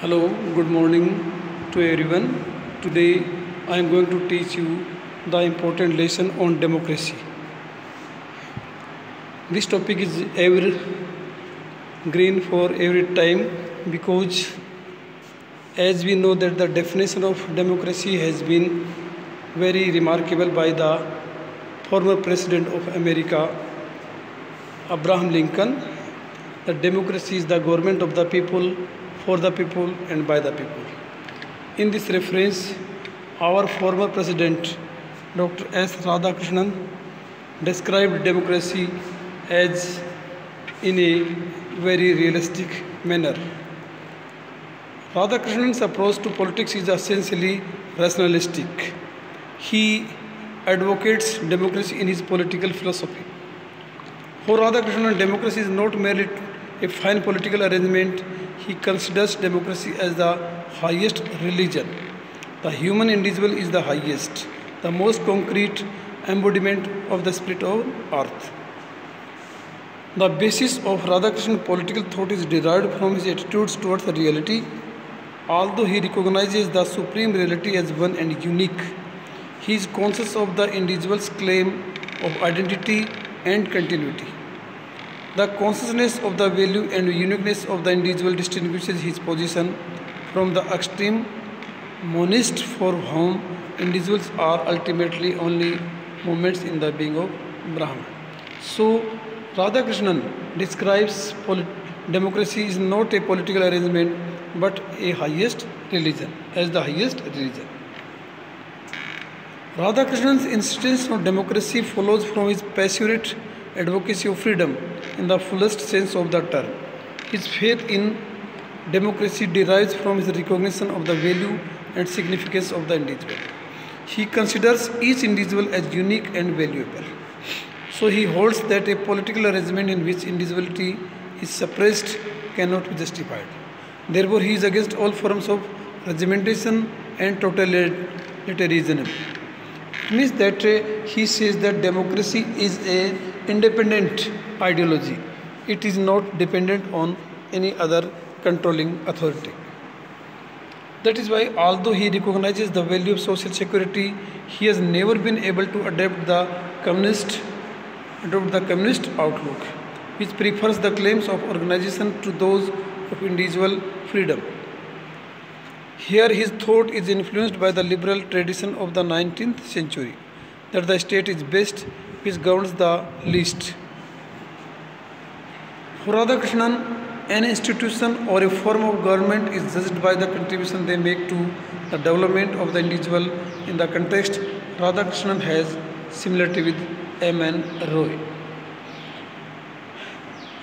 Hello, good morning to everyone. Today I am going to teach you the important lesson on democracy. This topic is ever green for every time because as we know that the definition of democracy has been very remarkable by the former president of America, Abraham Lincoln. The democracy is the government of the people, for the people and by the people. In this reference, our former president, Dr. S. Radhakrishnan, described democracy as in a very realistic manner. Radhakrishnan's approach to politics is essentially rationalistic. He advocates democracy in his political philosophy. For Radhakrishnan, democracy is not merely a fine political arrangement. He considers democracy as the highest religion. The human individual is the highest, the most concrete embodiment of the spirit of earth. The basis of Radhakrishnan's political thought is derived from his attitudes towards the reality. Although he recognizes the supreme reality as one and unique, he is conscious of the individual's claim of identity and continuity. The consciousness of the value and uniqueness of the individual distinguishes his position from the extreme monist for whom individuals are ultimately only moments in the being of Brahman. So, Radhakrishnan describes democracy is not a political arrangement but a highest religion, as the highest religion. Radhakrishnan's insistence on democracy follows from his passionate advocacy of freedom in the fullest sense of the term. His faith in democracy derives from his recognition of the value and significance of the individual. He considers each individual as unique and valuable. So he holds that a political arrangement in which individuality is suppressed cannot be justified. Therefore, he is against all forms of regimentation and totalitarianism. It means that he says that democracy is an independent ideology. It is not dependent on any other controlling authority. That is why, although he recognizes the value of social security, he has never been able to adopt the communist outlook, which prefers the claims of organization to those of individual freedom. Here his thought is influenced by the liberal tradition of the 19th century, that the state is best which governs the least. For Radhakrishnan, an institution or a form of government is judged by the contribution they make to the development of the individual. In the context, Radhakrishnan has similarity with M.N. Roy.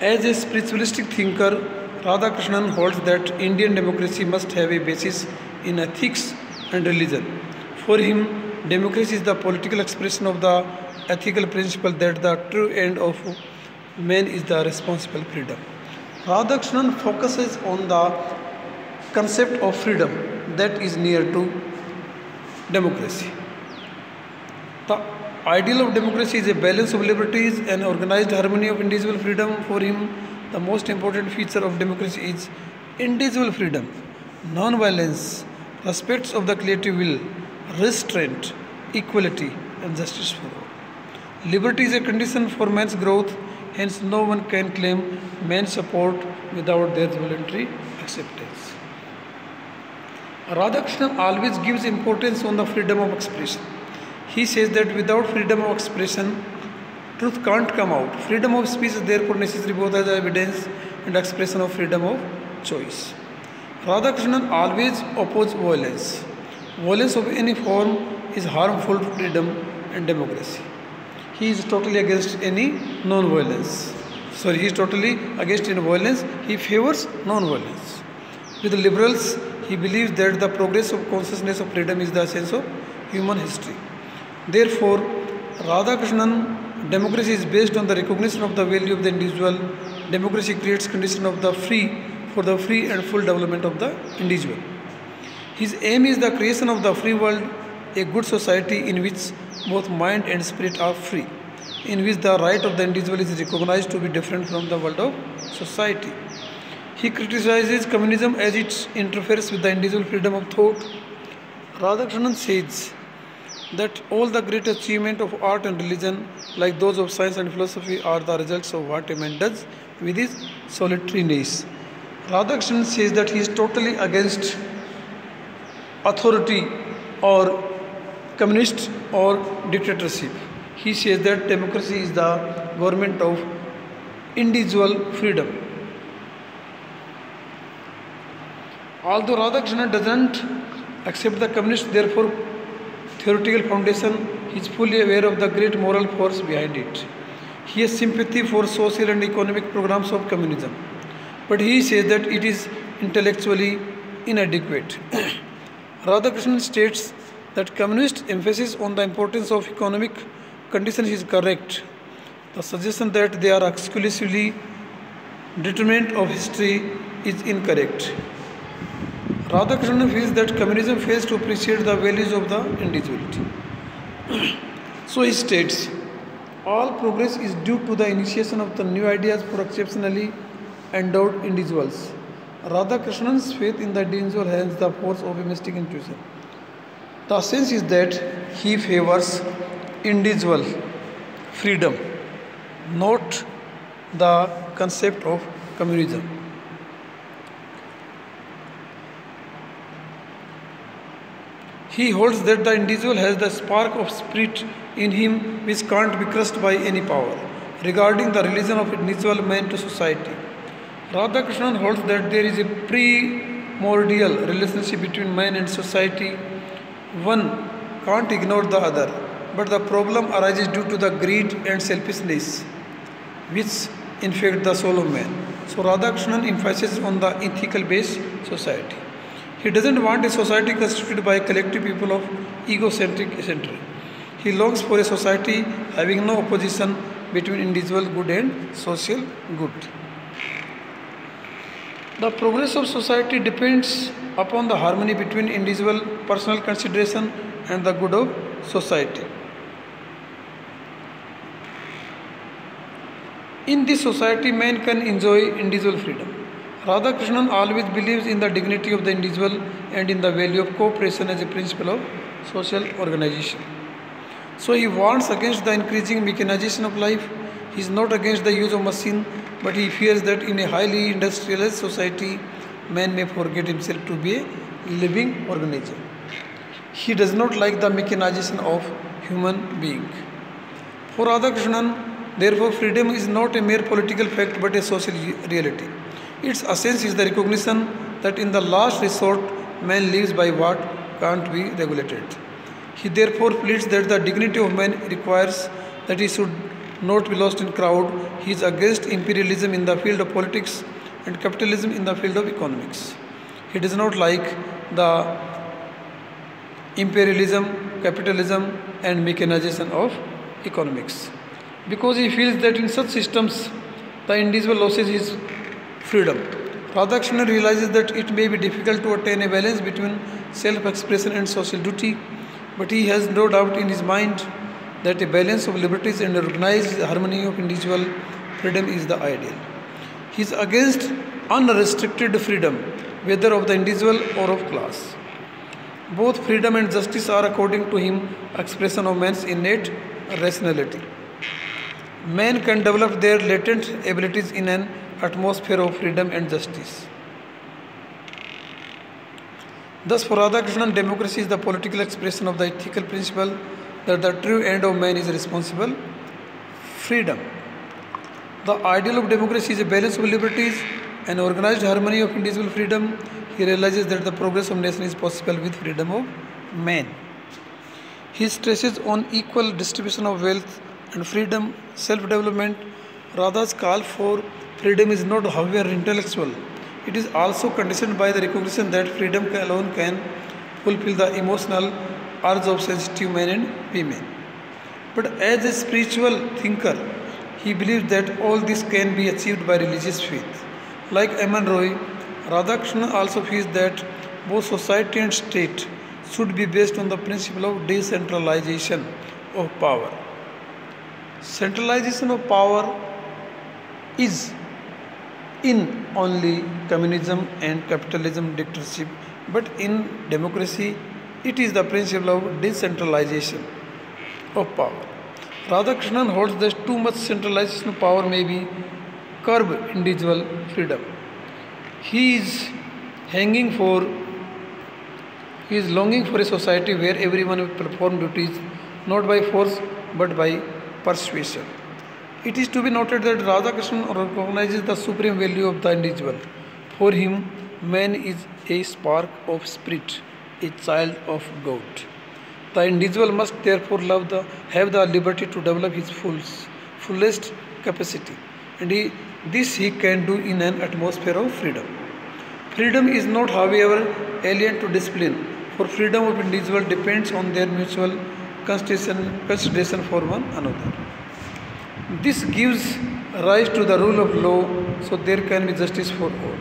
As a spiritualistic thinker, Radhakrishnan holds that Indian democracy must have a basis in ethics and religion. For him, democracy is the political expression of the ethical principle that the true end of man is the responsible freedom. Radhakrishnan focuses on the concept of freedom that is near to democracy. The ideal of democracy is a balance of liberties and organized harmony of individual freedom. For him, the most important feature of democracy is individual freedom, non-violence, respect of the collective will, restraint, equality and justice for all. Liberty is a condition for man's growth, hence no one can claim man's support without their voluntary acceptance. Radhakrishnan always gives importance on the freedom of expression. He says that without freedom of expression, truth can't come out. Freedom of speech is therefore necessary both as evidence and expression of freedom of choice. Radhakrishnan always opposes violence. Violence of any form is harmful to freedom and democracy. He is totally against any non-violence. He is totally against any violence. He favors non-violence. With the liberals, he believes that the progress of consciousness of freedom is the essence of human history. Therefore, Radhakrishnan, democracy is based on the recognition of the value of the individual. Democracy creates conditions of the for the free and full development of the individual. His aim is the creation of the free world, a good society in which both mind and spirit are free, in which the right of the individual is recognized to be different from the world of society. He criticizes communism as it interferes with the individual freedom of thought. Radhakrishnan says that all the great achievements of art and religion, like those of science and philosophy, are the results of what a man does with his solitariness. Radhakrishnan says that he is totally against authority or communist or dictatorship. He says that democracy is the government of individual freedom. Although Radhakrishnan doesn't accept the communist, therefore, theoretical foundation, he is fully aware of the great moral force behind it. He has sympathy for social and economic programs of communism, but he says that it is intellectually inadequate. Radhakrishnan states that communist emphasis on the importance of economic conditions is correct. The suggestion that they are exclusively determinant of history is incorrect. Radhakrishnan feels that communism fails to appreciate the values of the individuality. So he states, all progress is due to the initiation of the new ideas for exceptionally endowed individuals. Radhakrishnan's faith in the individual has the force of a mystic intuition. The sense is that he favors individual freedom, not the concept of communism. He holds that the individual has the spark of spirit in him which can't be crushed by any power. Regarding the relation of individual man to society, Radhakrishnan holds that there is a primordial relationship between man and society. One can't ignore the other, but the problem arises due to the greed and selfishness which infect the soul of man. So Radhakrishnan emphasizes on the ethical based society. He doesn't want a society constituted by a collective people of egocentric century. He longs for a society having no opposition between individual good and social good. The progress of society depends upon the harmony between individual personal consideration and the good of society. In this society, man can enjoy individual freedom. Radhakrishnan always believes in the dignity of the individual and in the value of cooperation as a principle of social organization. So he warns against the increasing mechanization of life. He is not against the use of machine, but he fears that in a highly industrialized society, man may forget himself to be a living organism. He does not like the mechanization of human being. For Radhakrishnan, therefore, freedom is not a mere political fact but a social reality. Its essence is the recognition that in the last resort, man lives by what can't be regulated. He therefore pleads that the dignity of man requires that he should not be lost in crowd. He is against imperialism in the field of politics and capitalism in the field of economics. He does not like the imperialism, capitalism and mechanization of economics, because he feels that in such systems the individual loses his freedom. Radhakrishnan realizes that it may be difficult to attain a balance between self-expression and social duty, but he has no doubt in his mind that a balance of liberties and a recognized harmony of individual freedom is the ideal. He is against unrestricted freedom, whether of the individual or of class. Both freedom and justice are, according to him, expression of man's innate rationality. Man can develop their latent abilities in an atmosphere of freedom and justice. Thus, for Radhakrishnan, democracy is the political expression of the ethical principle that the true end of man is responsible freedom. The ideal of democracy is a balance of liberties and organized harmony of individual freedom. He realizes that the progress of nation is possible with freedom of man. He stresses on equal distribution of wealth and freedom, self-development. Radha's call for freedom is not, however, intellectual. It is also conditioned by the recognition that freedom alone can fulfill the emotional urge of sensitive men and women. But as a spiritual thinker, he believes that all this can be achieved by religious faith. Like Aman Roy, Radhakrishnan also feels that both society and state should be based on the principle of decentralization of power. Centralization of power is in only communism and capitalism dictatorship, but in democracy, it is the principle of decentralization of power. Radhakrishnan holds that too much centralization of power may be curb individual freedom. He is hanging for he is longing for a society where everyone will perform duties not by force but by persuasion. It is to be noted that Radhakrishnan recognizes the supreme value of the individual. For him, man is a spark of spirit, a child of God. The individual must therefore have the liberty to develop his fullest capacity, and this he can do in an atmosphere of freedom. Freedom is not, however, alien to discipline, for freedom of individual depends on their mutual consideration for one another. This gives rise to the rule of law, so there can be justice for all.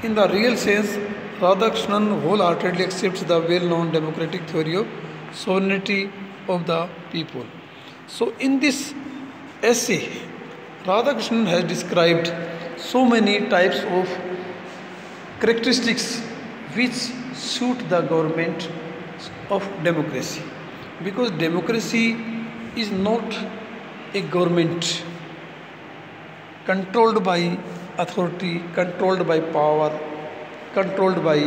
In the real sense, Radhakrishnan wholeheartedly accepts the well-known democratic theory of sovereignty of the people. So, in this essay, Radhakrishnan has described so many types of characteristics which suit the government of democracy, because democracy is not a government controlled by authority, controlled by power, controlled by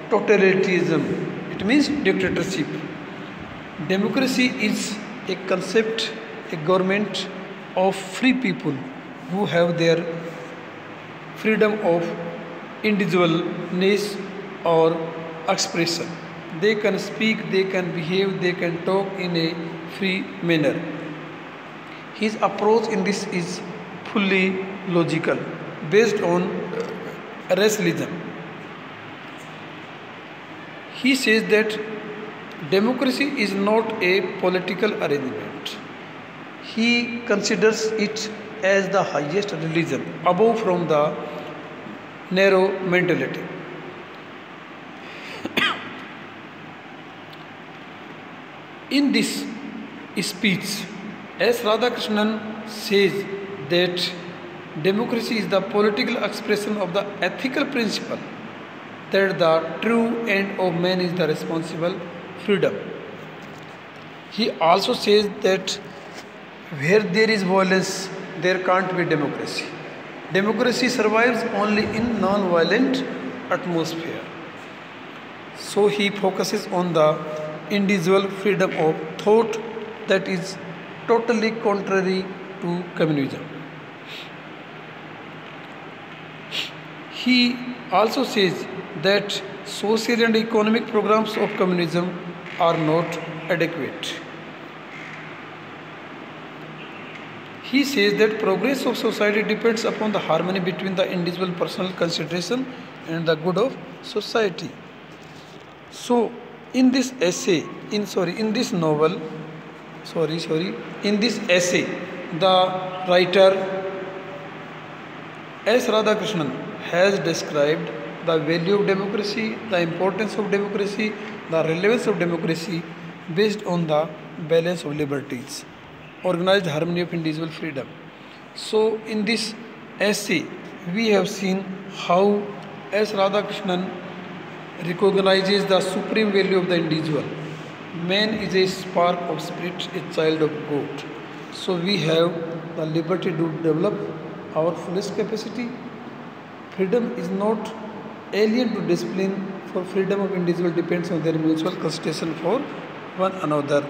totalitarianism. It means dictatorship. Democracy is a concept, a government of free people who have their freedom of individualness or expression. They can speak, they can behave, they can talk in a free manner. His approach in this is fully logical, based on rationalism. He says that democracy is not a political arrangement. He considers it as the highest religion, above from the narrow mentality. In this speech, S. Radhakrishnan says that democracy is the political expression of the ethical principle that the true end of man is the responsible freedom. He also says that where there is violence, there can't be democracy. Democracy survives only in non-violent atmosphere. So he focuses on the individual freedom of thought that is totally contrary to communism. He also says that social and economic programs of communism are not adequate. He says that progress of society depends upon the harmony between the individual personal consideration and the good of society. So, in this essay, in this essay, the writer S. Radhakrishnan has described the value of democracy, the importance of democracy, the relevance of democracy based on the balance of liberties, organized harmony of individual freedom. So, in this essay, we have seen how S. Radhakrishnan recognizes the supreme value of the individual. Man is a spark of spirit, a child of God. So, we have the liberty to develop our fullest capacity. Freedom is not alien to discipline, for freedom of individual depends on their mutual consideration for one another.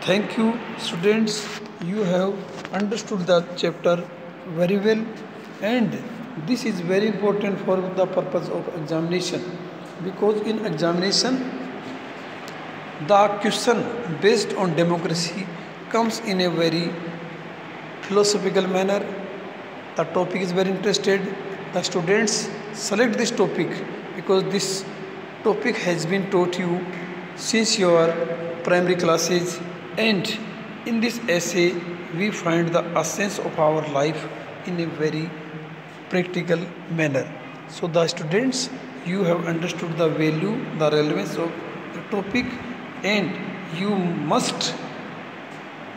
Thank you, students. You have understood the chapter very well, and this is very important for the purpose of examination, because in examination the question based on democracy comes in a very philosophical manner. The topic is very interested. The students select this topic because this topic has been taught you since your primary classes, and in this essay we find the essence of our life in a very practical manner. So the students, you have understood the value, the relevance of the topic, and you must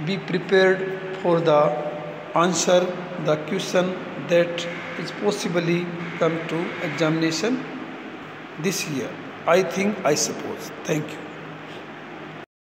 be prepared for the answer the question that is possibly come to examination this year. I think, I suppose. Thank you.